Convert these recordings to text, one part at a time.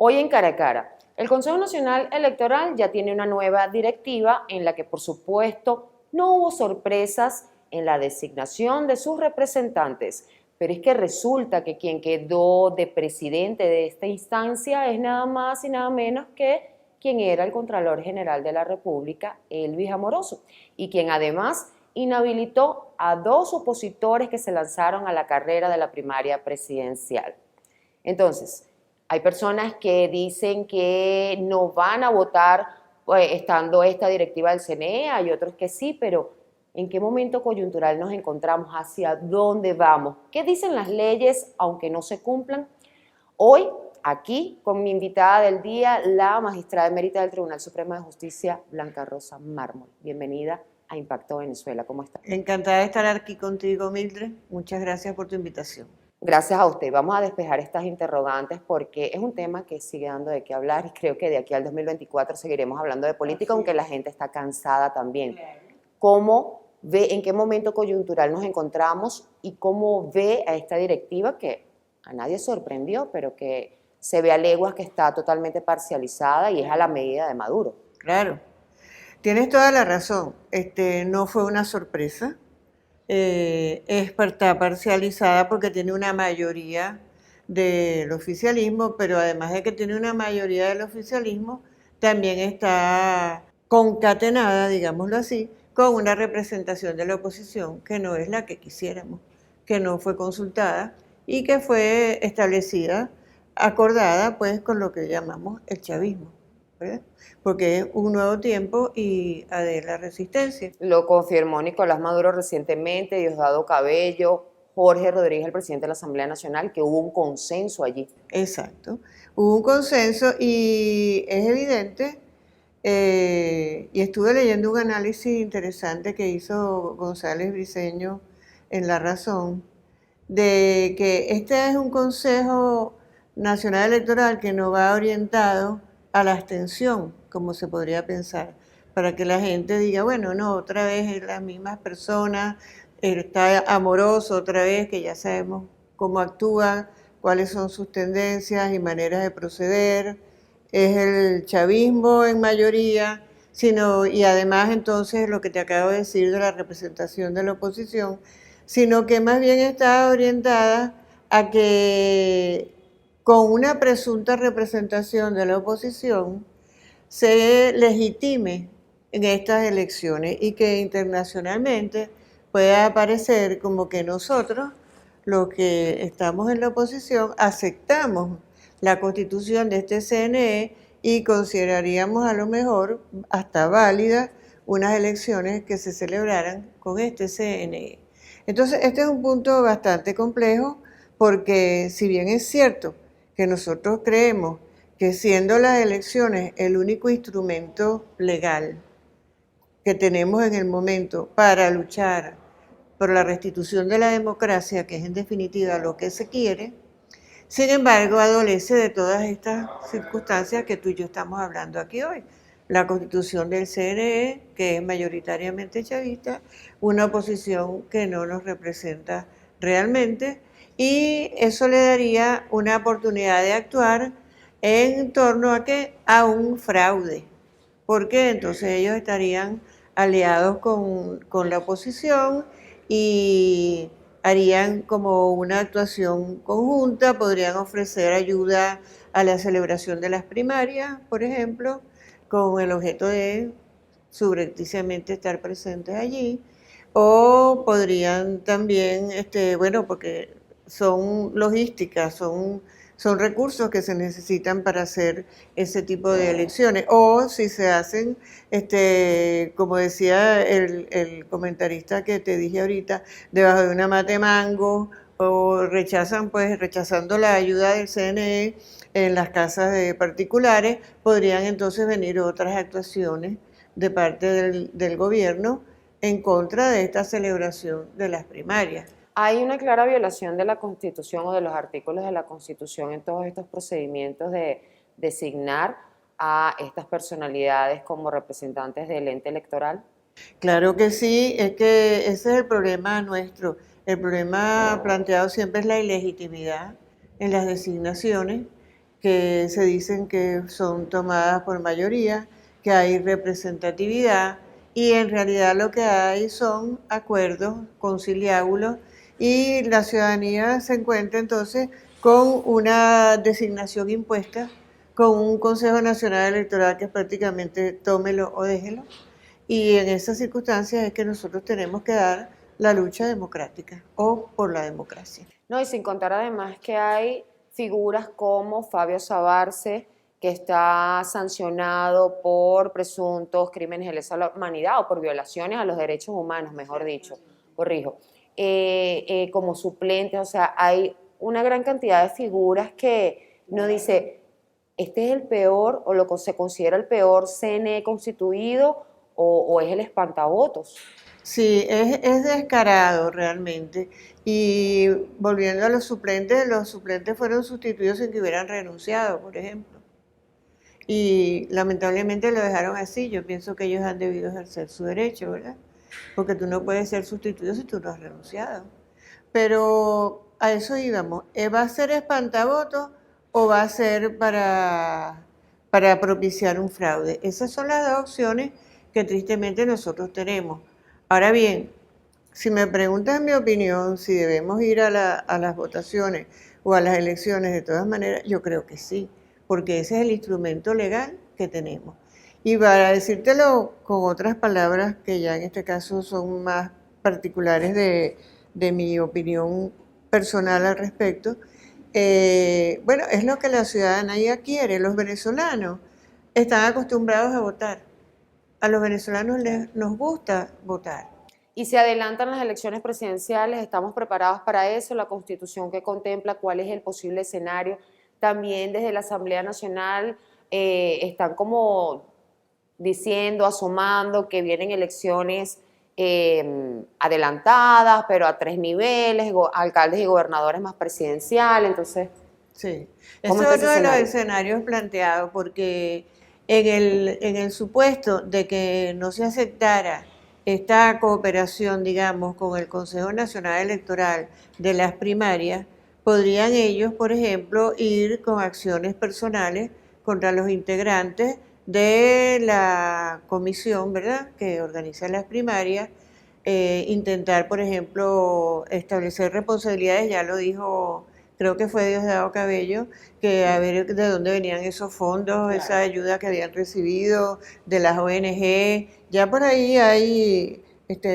Hoy en Cara a Cara, el Consejo Nacional Electoral ya tiene una nueva directiva en la que, por supuesto, no hubo sorpresas en la designación de sus representantes, pero es que resulta que quien quedó de presidente de esta instancia es nada más y nada menos que quien era el Contralor General de la República, Elvis Amoroso, y quien además inhabilitó a 2 opositores que se lanzaron a la carrera de la primaria presidencial. Entonces, hay personas que dicen que no van a votar estando esta directiva del CNE, hay otros que sí, pero ¿en qué momento coyuntural nos encontramos? ¿Hacia dónde vamos? ¿Qué dicen las leyes aunque no se cumplan? Hoy, aquí, con mi invitada del día, la magistrada emérita del Tribunal Supremo de Justicia, Blanca Rosa Mármol. Bienvenida a Impacto Venezuela. ¿Cómo está? Encantada de estar aquí contigo, Mildred. Muchas gracias por tu invitación. Gracias a usted. Vamos a despejar estas interrogantes porque es un tema que sigue dando de qué hablar y creo que de aquí al 2024 seguiremos hablando de política, aunque la gente está cansada también. ¿Cómo ve, en qué momento coyuntural nos encontramos y cómo ve a esta directiva que a nadie sorprendió, pero que se ve a leguas que está totalmente parcializada y es a la medida de Maduro? Claro, tienes toda la razón. No fue una sorpresa. Está parcializada porque tiene una mayoría del oficialismo, pero además de que tiene una mayoría del oficialismo, también está concatenada, digámoslo así, con una representación de la oposición que no es la que quisiéramos, que no fue consultada y que fue establecida, acordada pues con lo que llamamos el chavismo, ¿verdad? Porque es un nuevo tiempo y de la resistencia. Lo confirmó Nicolás Maduro recientemente, Diosdado Cabello, Jorge Rodríguez, el presidente de la Asamblea Nacional, que hubo un consenso allí. Exacto. Hubo un consenso y es evidente, y estuve leyendo un análisis interesante que hizo González Briceño en La Razón, de que este es un Consejo Nacional Electoral que no va orientado a la abstención, como se podría pensar, para que la gente diga, bueno, no, otra vez es las mismas personas, está Amoroso otra vez, que ya sabemos cómo actúa, cuáles son sus tendencias y maneras de proceder, es el chavismo en mayoría, y además entonces lo que te acabo de decir de la representación de la oposición, sino que más bien está orientada a que con una presunta representación de la oposición se legitime en estas elecciones y que internacionalmente pueda aparecer como que nosotros, los que estamos en la oposición, aceptamos la constitución de este CNE y consideraríamos a lo mejor hasta válidas unas elecciones que se celebraran con este CNE. Entonces, este es un punto bastante complejo porque si bien es cierto que nosotros creemos que siendo las elecciones el único instrumento legal que tenemos en el momento para luchar por la restitución de la democracia, que es en definitiva lo que se quiere, sin embargo adolece de todas estas circunstancias que tú y yo estamos hablando aquí hoy. La constitución del CNE, que es mayoritariamente chavista, una oposición que no nos representa realmente, y eso le daría una oportunidad de actuar en torno a ¿qué? A un fraude, porque entonces ellos estarían aliados con la oposición y harían como una actuación conjunta, podrían ofrecer ayuda a la celebración de las primarias, por ejemplo, con el objeto de subrepticiamente estar presentes allí, o podrían también, bueno, porque son logísticas, son recursos que se necesitan para hacer ese tipo de elecciones, o si se hacen, como decía el comentarista que te dije ahorita, debajo de una mata de mango, o rechazando la ayuda del CNE en las casas de particulares, podrían entonces venir otras actuaciones de parte del gobierno en contra de esta celebración de las primarias. Hay una clara violación de la Constitución o de los artículos de la Constitución en todos estos procedimientos de designar a estas personalidades como representantes del ente electoral. Claro que sí, es que ese es el problema nuestro. El problema planteado siempre es la ilegitimidad en las designaciones que se dicen que son tomadas por mayoría, que hay representatividad y en realidad lo que hay son acuerdos conciliábulos y la ciudadanía se encuentra entonces con una designación impuesta, con un Consejo Nacional Electoral que es prácticamente tómelo o déjelo. Y en esas circunstancias es que nosotros tenemos que dar la lucha democrática o por la democracia. No, y sin contar además que hay figuras como Fabio Sabarce, que está sancionado por presuntos crímenes de lesa humanidad o por violaciones a los derechos humanos, mejor dicho, corrijo, como suplente. O sea, hay una gran cantidad de figuras que no dice, este es el peor o lo que se considera el peor CNE constituido o es el espantavotos. Sí, es descarado realmente. Y volviendo a los suplentes fueron sustituidos sin que hubieran renunciado, por ejemplo. Y lamentablemente lo dejaron así. Yo pienso que ellos han debido ejercer su derecho, ¿verdad? Porque tú no puedes ser sustituido si tú no has renunciado. Pero a eso íbamos. ¿Va a ser espantavotos o va a ser para propiciar un fraude? Esas son las dos opciones que tristemente nosotros tenemos. Ahora bien, si me preguntas mi opinión, si debemos ir a las votaciones o a las elecciones, de todas maneras, yo creo que sí, porque ese es el instrumento legal que tenemos. Y para decírtelo con otras palabras, que ya en este caso son más particulares de mi opinión personal al respecto, bueno, es lo que la ciudadanía quiere. Los venezolanos están acostumbrados a votar. A los venezolanos nos gusta votar. Y se adelantan las elecciones presidenciales, estamos preparados para eso, la Constitución que contempla cuál es el posible escenario. También desde la Asamblea Nacional están como diciendo, asomando que vienen elecciones adelantadas, pero a 3 niveles, alcaldes y gobernadores más presidenciales. Entonces, sí, ¿cómo ese está es ese otro de los escenario? escenarios planteados, porque en el supuesto de que no se aceptara esta cooperación, digamos, con el Consejo Nacional Electoral de las primarias, podrían ellos, por ejemplo, ir con acciones personales contra los integrantes de la comisión, ¿verdad?, que organiza las primarias, intentar, por ejemplo, establecer responsabilidades, ya lo dijo, creo que fue Diosdado Cabello, que a ver de dónde venían esos fondos, esa ayuda que habían recibido de las ONG. Ya por ahí hay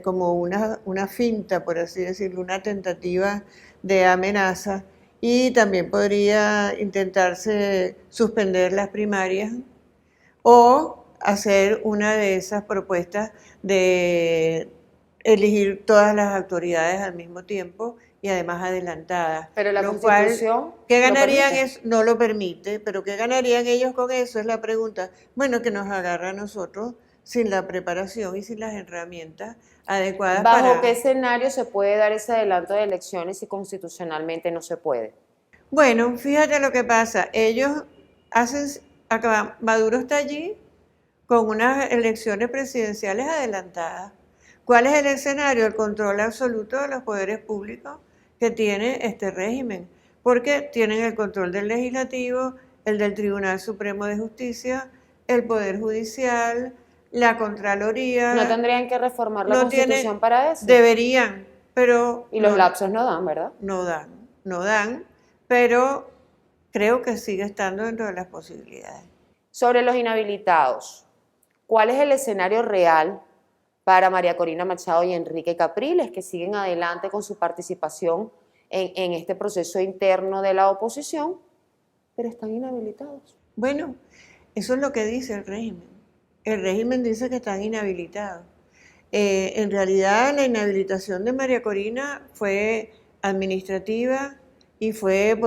como una finta, por así decirlo, una tentativa de amenaza y también podría intentarse suspender las primarias o hacer una de esas propuestas de elegir todas las autoridades al mismo tiempo y además adelantadas. Pero la Lo cual, Constitución ¿qué lo ganarían? permite. No lo permite, pero ¿qué ganarían ellos con eso? Es la pregunta. Bueno, que nos agarra a nosotros sin la preparación y sin las herramientas adecuadas ¿Bajo qué para... escenario se puede dar ese adelanto de elecciones si constitucionalmente no se puede? Bueno, fíjate lo que pasa. Ellos hacen, Maduro está allí con unas elecciones presidenciales adelantadas. ¿Cuál es el escenario? El control absoluto de los poderes públicos que tiene este régimen, porque tienen el control del legislativo, el del Tribunal Supremo de Justicia, el Poder Judicial, la ¿No Contraloría, tendrían que reformar la no tienen, Constitución para eso? deberían, pero Y los lapsos no dan, ¿verdad? no dan, pero creo que sigue estando dentro de las posibilidades. Sobre los inhabilitados, ¿cuál es el escenario real para María Corina Machado y Enrique Capriles, que siguen adelante con su participación en este proceso interno de la oposición, pero están inhabilitados? Bueno, eso es lo que dice el régimen. El régimen dice que están inhabilitados. En realidad, la inhabilitación de María Corina fue administrativa y fue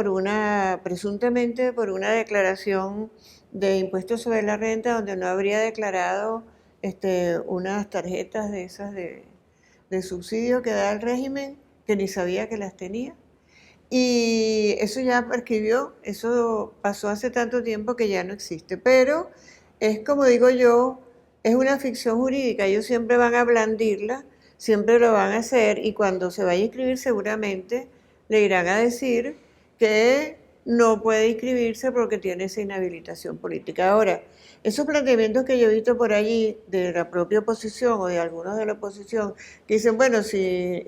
presuntamente por una declaración de impuestos sobre la renta donde no habría declarado unas tarjetas de esas de subsidio que da el régimen, que ni sabía que las tenía. Y eso ya prescribió, eso pasó hace tanto tiempo que ya no existe. Pero es como digo yo, es una ficción jurídica, ellos siempre van a blandirla, siempre lo van a hacer y cuando se vaya a inscribir seguramente le irán a decir que no puede inscribirse porque tiene esa inhabilitación política. Ahora, esos planteamientos que yo he visto por allí de la propia oposición o de algunos de la oposición, que dicen, bueno, si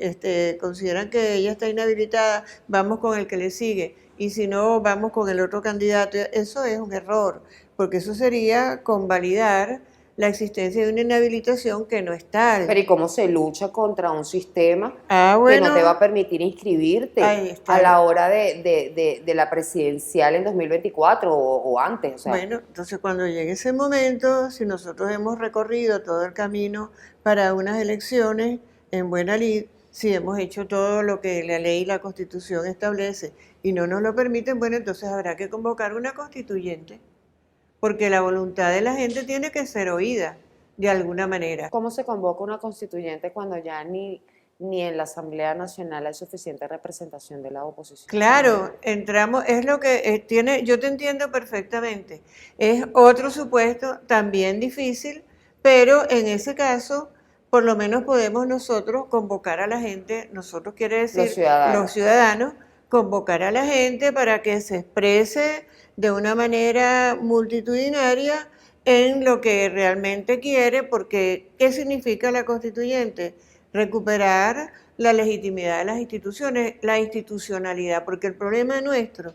consideran que ella está inhabilitada, vamos con el que le sigue, y si no, vamos con el otro candidato. Eso es un error, porque eso sería convalidar la existencia de una inhabilitación que no es tal. Pero ¿y cómo se lucha contra un sistema que no te va Bueno, a permitir inscribirte ahí a está. la hora de la presidencial en 2024 o antes? O sea, Bueno, entonces cuando llegue ese momento, si nosotros hemos recorrido todo el camino para unas elecciones en buena lid, si hemos hecho todo lo que la ley y la constitución establece y no nos lo permiten, bueno, entonces habrá que convocar una constituyente, porque la voluntad de la gente tiene que ser oída de alguna manera. ¿cómo se convoca una constituyente cuando ya ni en la Asamblea Nacional hay suficiente representación de la oposición? Claro, entramos, es lo que tiene, yo te entiendo perfectamente. Es otro supuesto también difícil, pero en ese caso, por lo menos podemos nosotros convocar a la gente, nosotros quiere Los decir los ciudadanos. ciudadanos, convocar a la gente para que se exprese de una manera multitudinaria en lo que realmente quiere, porque ¿qué significa la constituyente? Recuperar la legitimidad de las instituciones, la institucionalidad, porque el problema nuestro,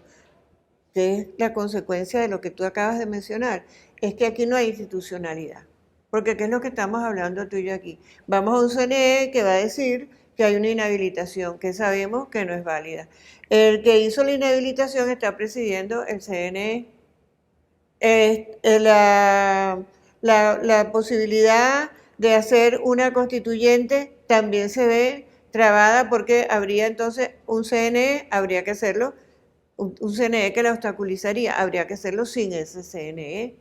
que es la consecuencia de lo que tú acabas de mencionar, es que aquí no hay institucionalidad. Porque ¿qué es lo que estamos hablando tú y yo aquí? Vamos a un CNE que va a decir que hay una inhabilitación, que sabemos que no es válida. El que hizo la inhabilitación está presidiendo el CNE. La posibilidad de hacer una constituyente también se ve trabada porque habría entonces un CNE, habría que hacerlo, un CNE que la obstaculizaría, habría que hacerlo sin ese CNE,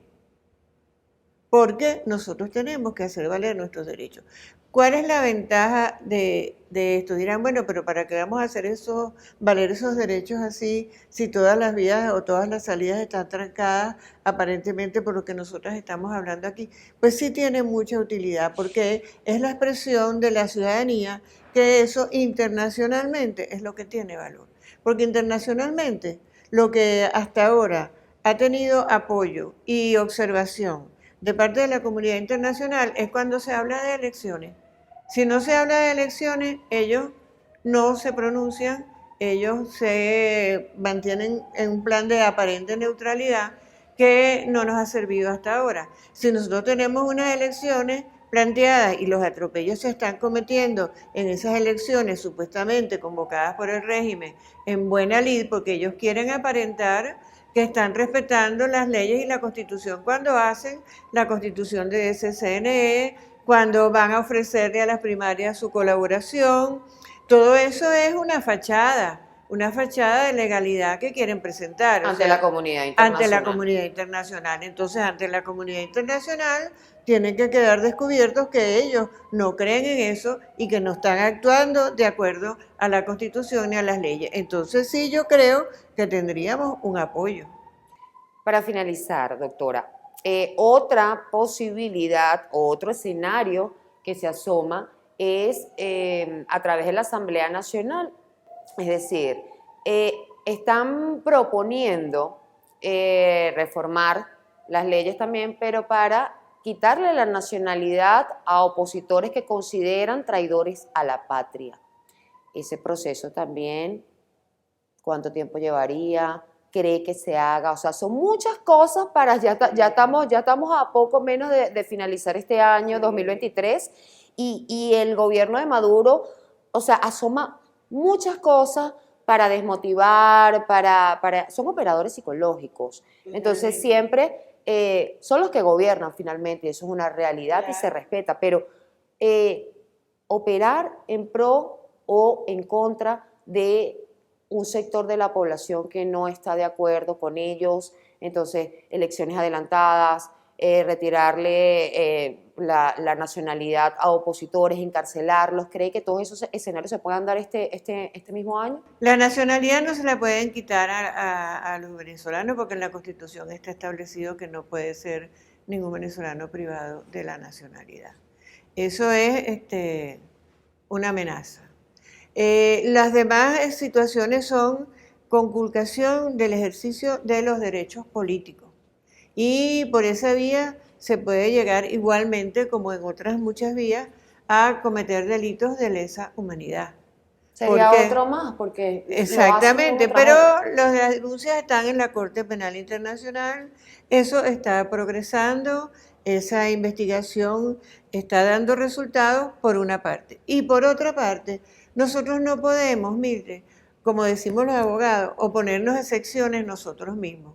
porque nosotros tenemos que hacer valer nuestros derechos. ¿Cuál es la ventaja de esto? Dirán, bueno, pero ¿para qué vamos a hacer eso, valer esos derechos así, si todas las vías o todas las salidas están trancadas aparentemente por lo que nosotros estamos hablando aquí? Pues sí tiene mucha utilidad, porque es la expresión de la ciudadanía que eso internacionalmente es lo que tiene valor. Porque internacionalmente lo que hasta ahora ha tenido apoyo y observación de parte de la comunidad internacional es cuando se habla de elecciones. Si no se habla de elecciones, ellos no se pronuncian, ellos se mantienen en un plan de aparente neutralidad que no nos ha servido hasta ahora. Si nosotros tenemos unas elecciones planteadas y los atropellos se están cometiendo en esas elecciones supuestamente convocadas por el régimen en buena lid, porque ellos quieren aparentar que están respetando las leyes y la Constitución cuando hacen la constitución de ese CNE, cuando van a ofrecerle a las primarias su colaboración. Todo eso es una fachada de legalidad que quieren presentar. Ante la comunidad ante la internacional. comunidad internacional. Entonces, ante la comunidad internacional, tienen que quedar descubiertos que ellos no creen en eso y que no están actuando de acuerdo a la Constitución ni a las leyes. Entonces, sí, yo creo que tendríamos un apoyo. Para finalizar, doctora, otra posibilidad o otro escenario que se asoma es a través de la Asamblea Nacional. Es decir, están proponiendo reformar las leyes también, pero para quitarle la nacionalidad a opositores que consideran traidores a la patria. Ese proceso también, ¿cuánto tiempo llevaría? ¿Cree que se haga? O sea, son muchas cosas para, ya estamos a poco menos de finalizar este año 2023 y el gobierno de Maduro, o sea, asoma muchas cosas para desmotivar, son operadores psicológicos. Entonces siempre son los que gobiernan finalmente, y eso es una realidad y se respeta, pero operar en pro o en contra de un sector de la población que no está de acuerdo con ellos, entonces elecciones adelantadas, retirarle la nacionalidad a opositores, encarcelarlos. ¿Cree que todos esos escenarios se puedan dar este mismo año? La nacionalidad no se la pueden quitar a los venezolanos porque en la Constitución está establecido que no puede ser ningún venezolano privado de la nacionalidad. Eso es una amenaza. Las demás situaciones son conculcación del ejercicio de los derechos políticos. Y por esa vía se puede llegar igualmente, como en otras muchas vías, a cometer delitos de lesa humanidad. Sería otro más, porque lo hacen con Exactamente, otra pero gente. las denuncias están en la Corte Penal Internacional, eso está progresando, esa investigación está dando resultados por una parte. Y por otra parte, nosotros no podemos, mire, como decimos los abogados, oponernos a secciones nosotros mismos,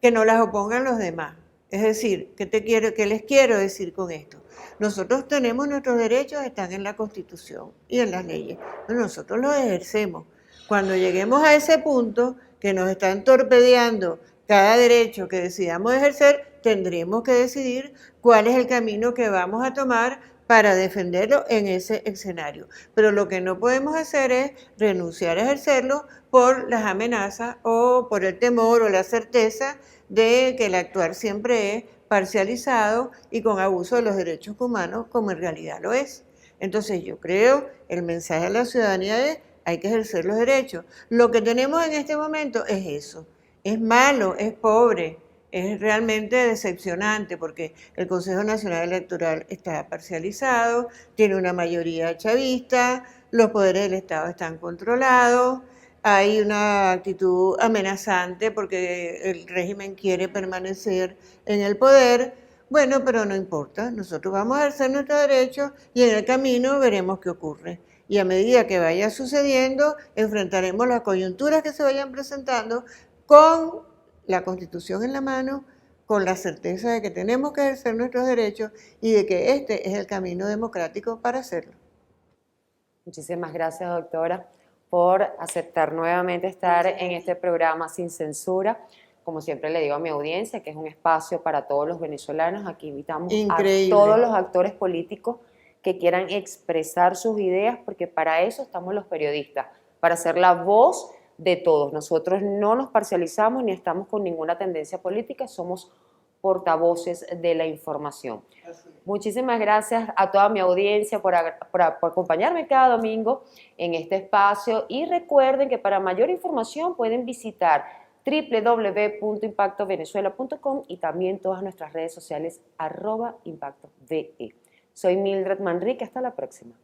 que no las opongan los demás. Es decir, ¿qué les quiero decir con esto? Nosotros tenemos nuestros derechos, están en la Constitución y en las leyes, pero nosotros los ejercemos. Cuando lleguemos a ese punto que nos están torpedeando cada derecho que decidamos ejercer, tendremos que decidir cuál es el camino que vamos a tomar para defenderlo en ese escenario. Pero lo que no podemos hacer es renunciar a ejercerlo por las amenazas o por el temor o la certeza de que el actuar siempre es parcializado y con abuso de los derechos humanos, como en realidad lo es. Entonces yo creo, el mensaje a la ciudadanía es, hay que ejercer los derechos. Lo que tenemos en este momento es eso. Es malo, es pobre, es realmente decepcionante porque el Consejo Nacional Electoral está parcializado, tiene una mayoría chavista, los poderes del Estado están controlados, hay una actitud amenazante porque el régimen quiere permanecer en el poder. Bueno, pero no importa, nosotros vamos a ejercer nuestros derechos y en el camino veremos qué ocurre. Y a medida que vaya sucediendo, enfrentaremos las coyunturas que se vayan presentando con la Constitución en la mano, con la certeza de que tenemos que ejercer nuestros derechos y de que este es el camino democrático para hacerlo. Muchísimas gracias, doctora, por aceptar nuevamente estar en este programa Sin Censura. Como siempre le digo a mi audiencia, que es un espacio para todos los venezolanos. Aquí invitamos a todos los actores políticos que quieran expresar sus ideas, porque para eso estamos los periodistas, para ser la voz de todos. Nosotros no nos parcializamos ni estamos con ninguna tendencia política, somos portavoces de la información. Muchísimas gracias a toda mi audiencia por acompañarme cada domingo en este espacio y recuerden que para mayor información pueden visitar www.impactovenezuela.com y también todas nuestras redes sociales @impactove. Soy Mildred Manrique, hasta la próxima.